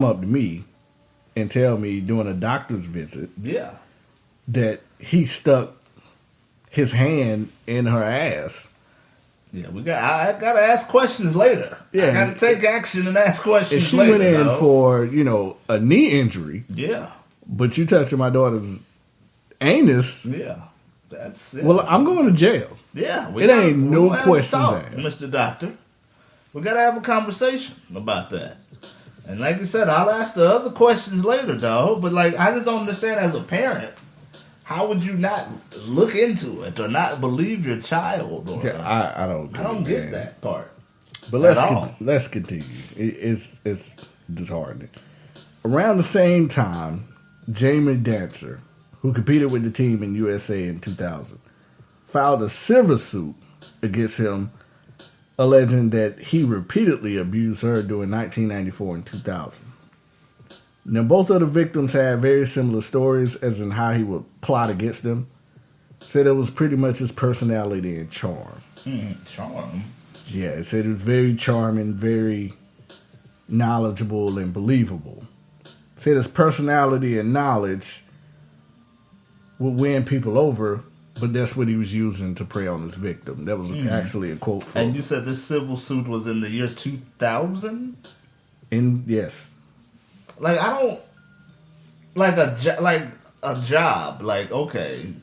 up to me and tell me during a doctor's visit that he stuck his hand in her ass. Yeah, I gotta ask questions later. Yeah, I gotta take action and ask questions and she later. went in for, a knee injury. Yeah. But you touching my daughter's anus. Yeah. That's it. Well, I'm going to jail. Yeah. It ain't no questions asked. Mr. Doctor. We gotta have a conversation about that. And like you said, I'll ask the other questions later, though. But like, I just don't understand as a parent, how would you not look into it or not believe your child? Or, yeah, I don't get that part. But let's continue. It's disheartening. Around the same time, Jamie Dancer, who competed with the team in USA in 2000, filed a civil suit against him, alleging that he repeatedly abused her during 1994 and 2000. Now, both of the victims had very similar stories as in how he would plot against them. Said it was pretty much his personality and charm. Charm? Yeah, it said he was very charming, very knowledgeable, and believable. Said his personality and knowledge would win people over, but that's what he was using to prey on his victim. That was actually a quote from... And you said this civil suit was in the year 2000? Yes. Like, I don't... Like a job. Like, okay,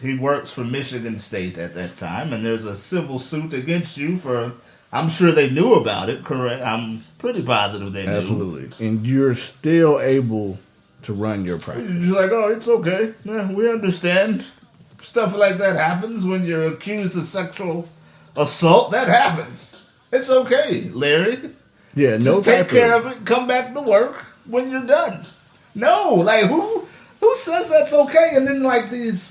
he works for Michigan State at that time, and there's a civil suit against you for... I'm sure they knew about it, correct? I'm pretty positive they knew. Absolutely. And you're still able to run your practice. He's like, oh, it's okay. Yeah, we understand. Stuff like that happens when you're accused of sexual assault. That happens. It's okay, Larry. Yeah, no. Just take care of it. Come back to work when you're done. No, like who says that's okay? And then like these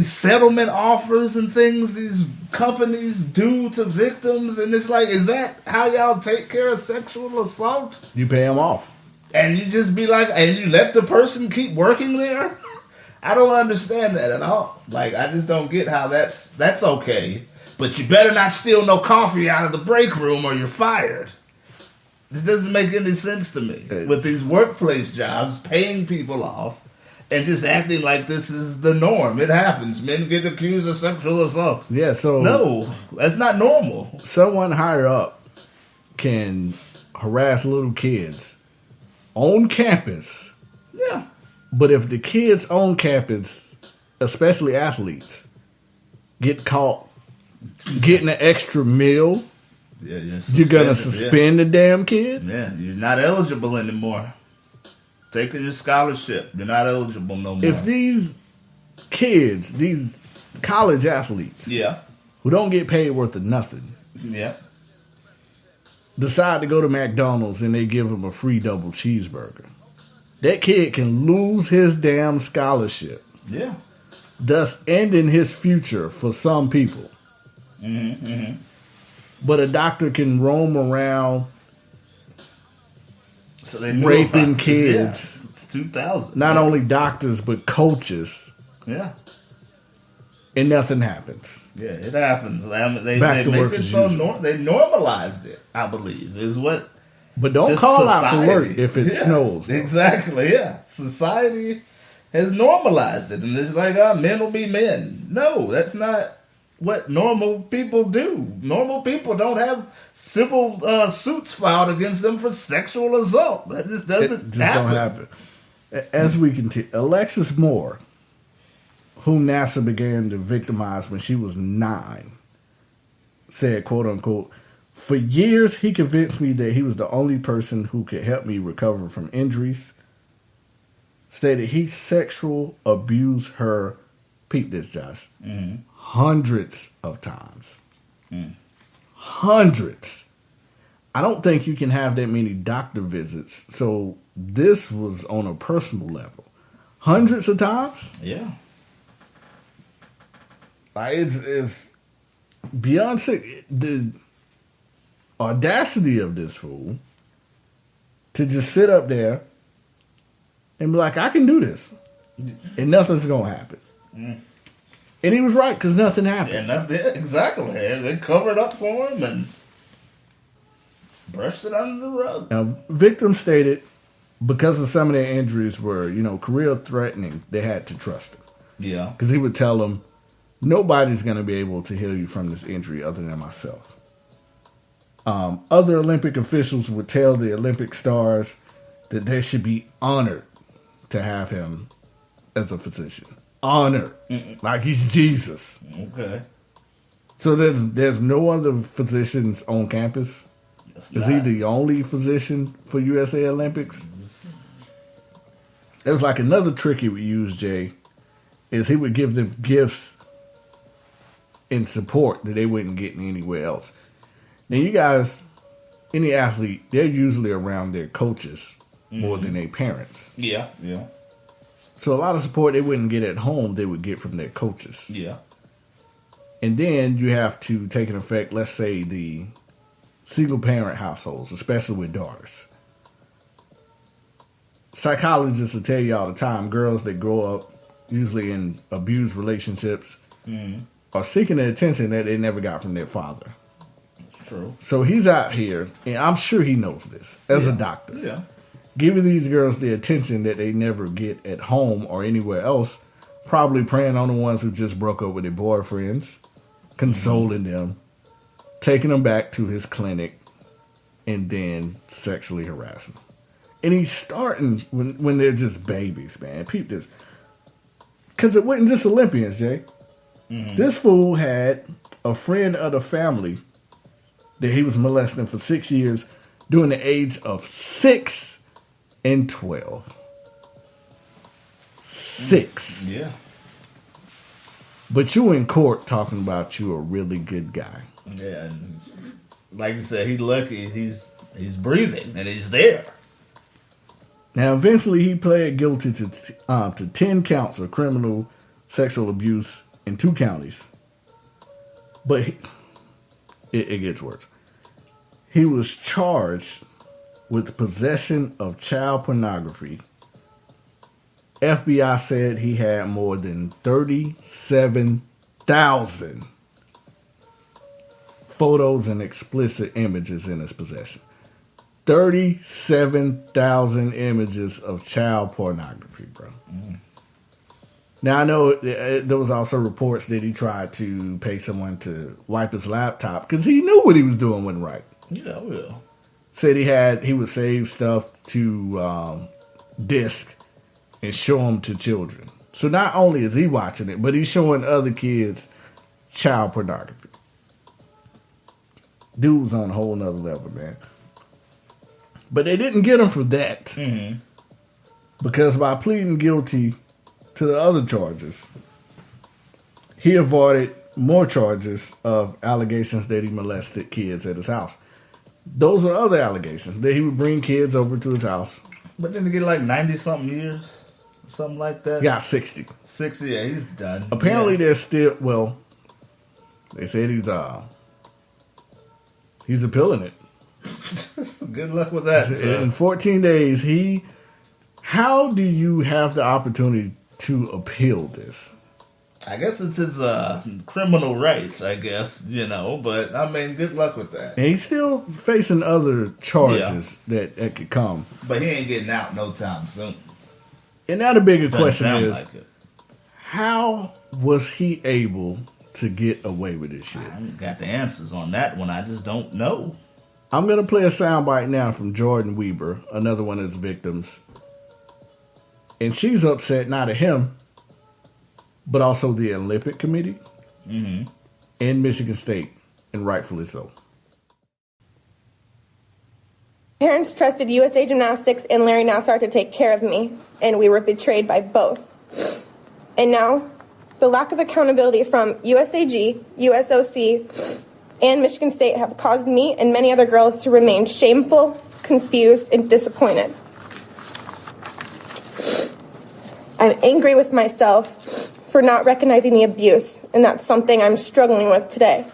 settlement offers and things these companies do to victims, and it's like, is that how y'all take care of sexual assault? You pay them off, and you just be like, and you let the person keep working there. I don't understand that at all. Like, I just don't get how that's okay. But you better not steal no coffee out of the break room or you're fired. This doesn't make any sense to me. With these workplace jobs, paying people off, and just acting like this is the norm. It happens. Men get accused of sexual assault. Yeah, so... No, that's not normal. Someone higher up can harass little kids on campus. Yeah. But if the kids on campus, especially athletes, get caught getting an extra meal, you're going to suspend the damn kid? Yeah, you're not eligible anymore. Taking your scholarship, you're not eligible no more. If these kids, these college athletes, who don't get paid worth of nothing, decide to go to McDonald's and they give them a free double cheeseburger, that kid can lose his damn scholarship. Yeah. Thus ending his future for some people. But a doctor can roam around raping kids. Yeah. It's 2000. Not only doctors, but coaches. Yeah. And nothing happens. Yeah, it happens. They Back to work as usual. They normalized it, I believe, is what... But don't call out for work if it snows. Though. Exactly, yeah. Society has normalized it. And it's like, men will be men. No, that's not what normal people do. Normal people don't have civil suits filed against them for sexual assault. That just doesn't happen. Don't happen. As we continue, Alexis Moore, whom Nassar began to victimize when she was 9, said, quote unquote, "For years, he convinced me that he was the only person who could help me recover from injuries. Stated he sexual abused her," peep this, Josh, hundreds of times. Hundreds. I don't think you can have that many doctor visits. So this was on a personal level. Hundreds of times? Yeah. It's beyond sick. The audacity of this fool to just sit up there and be like, I can do this. And nothing's going to happen. And he was right, because nothing happened. Yeah, exactly. They covered up for him, and Brushed it under the rug. Now, victims stated because of some of their injuries were, career threatening, they had to trust him. Yeah. Because he would tell them, nobody's going to be able to heal you from this injury other than myself. Other Olympic officials would tell the Olympic stars that they should be honored to have him as a physician. Honored. Like he's Jesus. Okay. So there's no other physicians on campus? Is he the only physician for USA Olympics? There was like another trick he would use, Jay, is he would give them gifts and support that they wouldn't get anywhere else. Now, you guys, any athlete, they're usually around their coaches more than their parents. Yeah. So a lot of support they wouldn't get at home, they would get from their coaches. Yeah. And then you have to take an effect, let's say, the single-parent households, especially with daughters. Psychologists will tell you all the time, girls that grow up usually in abused relationships are seeking the attention that they never got from their father. True. So he's out here, and I'm sure he knows this, as a doctor. Yeah. Giving these girls the attention that they never get at home or anywhere else, probably preying on the ones who just broke up with their boyfriends, consoling them, taking them back to his clinic, and then sexually harassing them. And he's starting when they're just babies, man. Peep this. Because it wasn't just Olympians, Jay. This fool had a friend of the family that he was molesting for 6 years during the age of 6 and 12. 6. Yeah. But you in court talking about you a really good guy. Yeah. And like you said, he's lucky he's breathing and he's there. Now, eventually, he pled guilty to 10 counts of criminal sexual abuse in 2 counties. But it gets worse. He was charged with possession of child pornography. FBI said he had more than 37,000 photos and explicit images in his possession. 37,000 images of child pornography, bro. Now, I know there was also reports that he tried to pay someone to wipe his laptop because he knew what he was doing wasn't right. Yeah, Said he would save stuff to disk and show them to children. So not only is he watching it, but he's showing other kids child pornography. Dude's on a whole nother level, man. But they didn't get him for that. Because by pleading guilty to the other charges, he avoided more charges of allegations that he molested kids at his house. Those are other allegations, that he would bring kids over to his house. But didn't he get like 90-something years? Something like that? He got 60. 60, yeah, he's done. Apparently there's still, well, they said he's appealing it. Good luck with that. In 14 days, how do you have the opportunity to appeal this? I guess it's his criminal rights, I guess, but I mean, good luck with that. And he's still facing other charges that could come. But he ain't getting out no time soon. And now the bigger question is, like it. How was he able to get away with this shit? I ain't got the answers on that one. I just don't know. I'm going to play a soundbite now from Jordan Weber, another one of his victims. And she's upset not at him, but also the Olympic Committee and Michigan State, and rightfully so. Parents trusted USA Gymnastics and Larry Nassar to take care of me, and we were betrayed by both. And now, the lack of accountability from USAG, USOC, and Michigan State have caused me and many other girls to remain shameful, confused, and disappointed. I'm angry with myself for not recognizing the abuse, and that's something I'm struggling with today.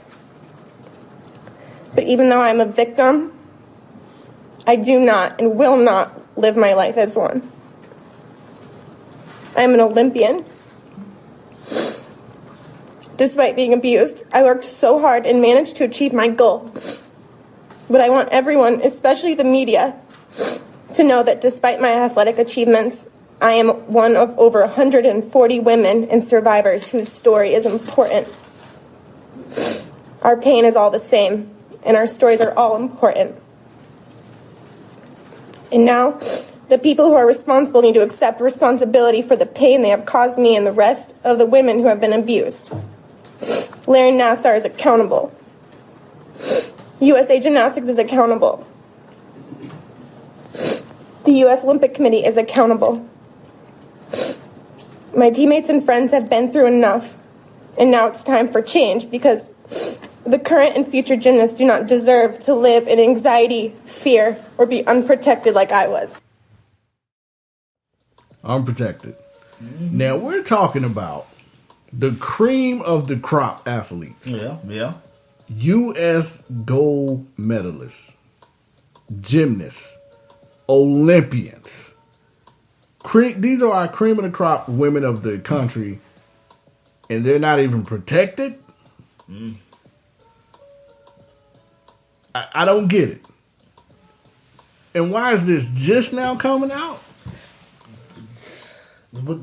But even though I'm a victim, I do not and will not live my life as one. I am an Olympian. Despite being abused, I worked so hard and managed to achieve my goal. But I want everyone, especially the media, to know that despite my athletic achievements, I am one of over 140 women and survivors whose story is important. Our pain is all the same, and our stories are all important. And now, the people who are responsible need to accept responsibility for the pain they have caused me and the rest of the women who have been abused. Larry Nassar is accountable. USA Gymnastics is accountable. The U.S. Olympic Committee is accountable. My teammates and friends have been through enough, and now it's time for change because the current and future gymnasts do not deserve to live in anxiety, fear, or be unprotected like I was. Unprotected. Mm-hmm. Now, we're talking about the cream of the crop athletes. Yeah. U.S. gold medalists, gymnasts, Olympians. These are our cream of the crop women of the country, and they're not even protected? I don't get it. And why is this just now coming out? But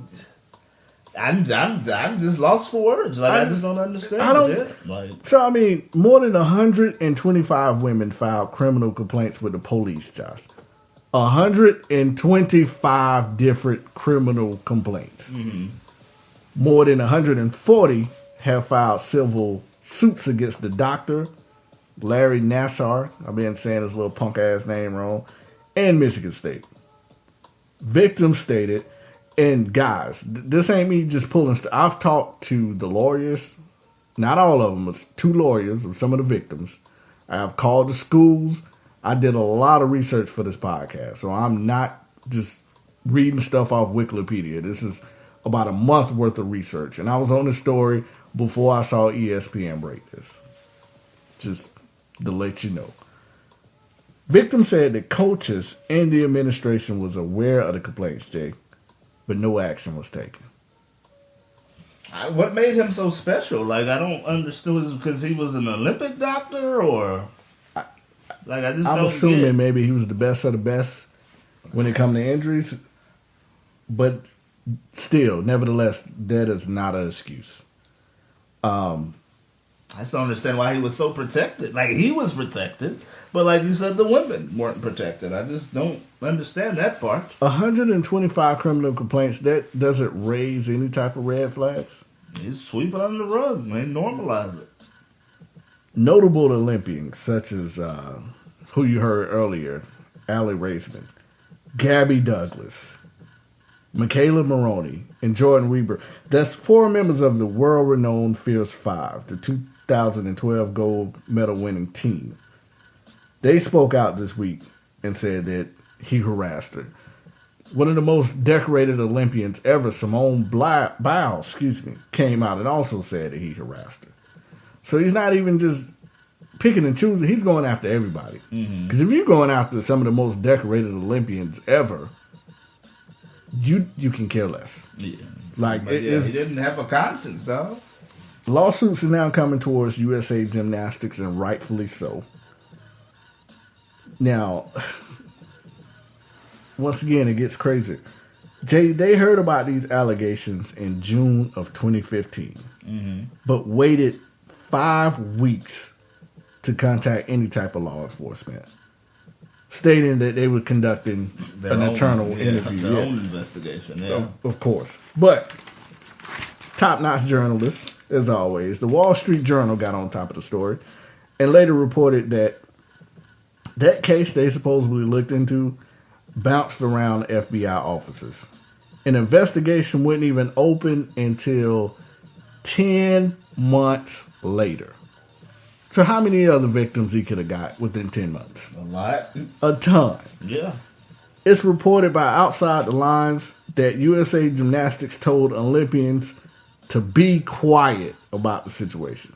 I'm just lost for words. I just don't understand. So, more than 125 women filed criminal complaints with the police, Josh. 125 different criminal complaints. Mm-hmm. More than 140 have filed civil suits against the doctor, Larry Nassar, I've been saying his little punk ass name wrong, and Michigan State. Victims stated, and guys, this ain't me just pulling stuff. I've talked to the lawyers, not all of them, but 2 lawyers of some of the victims. I've called the schools. I did a lot of research for this podcast, so I'm not just reading stuff off Wikipedia. This is about a month worth of research, and I was on the story before I saw ESPN break this. Just to let you know. Victims said that coaches and the administration was aware of the complaints, Jay, but no action was taken. What made him so special? I don't understand. Was it because he was an Olympic doctor, or I'm assuming maybe he was the best of the best when it comes to injuries, but still, nevertheless, that is not an excuse. I just don't understand why he was so protected. He was protected, but like you said, the women weren't protected. I just don't understand that part. 125 criminal complaints, that doesn't raise any type of red flags? He's sweeping under the rug. They normalize it. Notable Olympians such as who you heard earlier, Allie Raisman, Gabby Douglas, Michaela Maroney, and Jordan Weber. That's 4 members of the world-renowned Fierce Five, the 2012 gold medal winning team. They spoke out this week and said that he harassed her. One of the most decorated Olympians ever, Simone Biles, came out and also said that he harassed her. So he's not even just picking and choosing. He's going after everybody. Because if you're going after some of the most decorated Olympians ever, you can care less. Yeah. He didn't have a conscience, though. Lawsuits are now coming towards USA Gymnastics, and rightfully so. Now, once again, it gets crazy. Jay, they heard about these allegations in June of 2015, but waited 5 weeks to contact any type of law enforcement, stating that they were conducting an internal interview. Their own investigation, yeah. Of course. But top-notch journalists, as always, the Wall Street Journal got on top of the story and later reported that that case they supposedly looked into bounced around FBI offices. An investigation wouldn't even open until 10 months later. So how many other victims he could have got within 10 months? A lot. A ton. Yeah. It's reported by Outside the Lines that USA Gymnastics told Olympians to be quiet about the situation.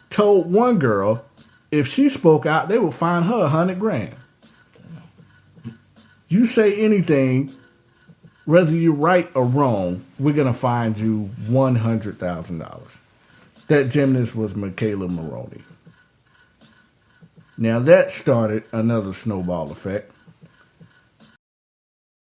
Told one girl if she spoke out, they would fine her $100,000. You say anything, whether you're right or wrong, we're going to fine you $100,000. That gymnast was Michaela Maroney. Now that started another snowball effect.